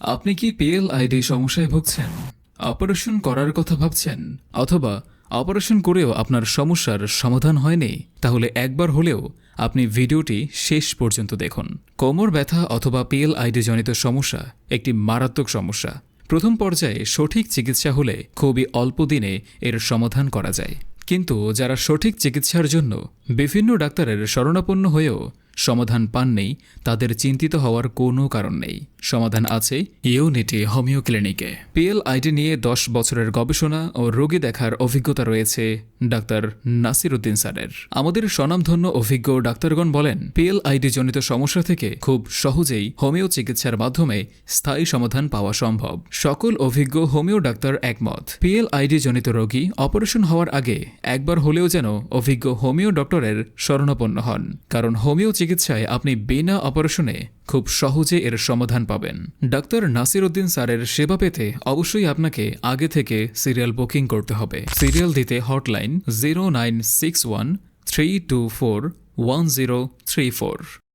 আপনি কি পিএলআইডি সমস্যায় ভুগছেন? অপারেশন করার কথা ভাবছেন, অথবা অপারেশন করেও আপনার সমস্যার সমাধান হয়নি? তাহলে একবার হলেও আপনি ভিডিওটি শেষ পর্যন্ত দেখুন। কোমর ব্যথা অথবা পিএলআইডি জনিত সমস্যা একটি মারাত্মক সমস্যা। প্রথম পর্যায়ে সঠিক চিকিৎসা হলে খুবই অল্প দিনে এর সমাধান করা যায়। কিন্তু যারা সঠিক চিকিৎসার জন্য বিভিন্ন ডাক্তারের শরণাপন্ন হয়েও সমাধান পাননি, তাদের চিন্তিত হওয়ার কোনো কারণ নেই। সমাধান আছে ইউনিটি হোমিও ক্লিনিকে। পিএলআইডি নিয়ে 10 বছরের গবেষণা ও রোগী দেখার অভিজ্ঞতা রয়েছে ডাক্তার নাসির উদ্দিন স্যারের। আমাদের স্বনামধন্য অভিজ্ঞ ডাক্তারগণ বলেন, পিএলআইডি জনিত সমস্যা থেকে খুব সহজেই হোমিও চিকিৎসার মাধ্যমে স্থায়ী সমাধান পাওয়া সম্ভব। সকল অভিজ্ঞ হোমিও ডাক্তার একমত, পিএলআইডি জনিত রোগী অপারেশন হওয়ার আগে একবার হলেও যেন অভিজ্ঞ হোমিও ডক্টরের শরণাপন্ন হন। কারণ হোমিও চিকিৎসায় আপনি বিনা অপারেশনে খুব সহজে এর সমাধান পাবেন। ডাক্তার নাসির উদ্দিন স্যারের সেবা পেতে অবশ্যই আপনাকে আগে থেকে সিরিয়াল বুকিং করতে হবে। সিরিয়াল দিতে হটলাইন 0961 324 1034।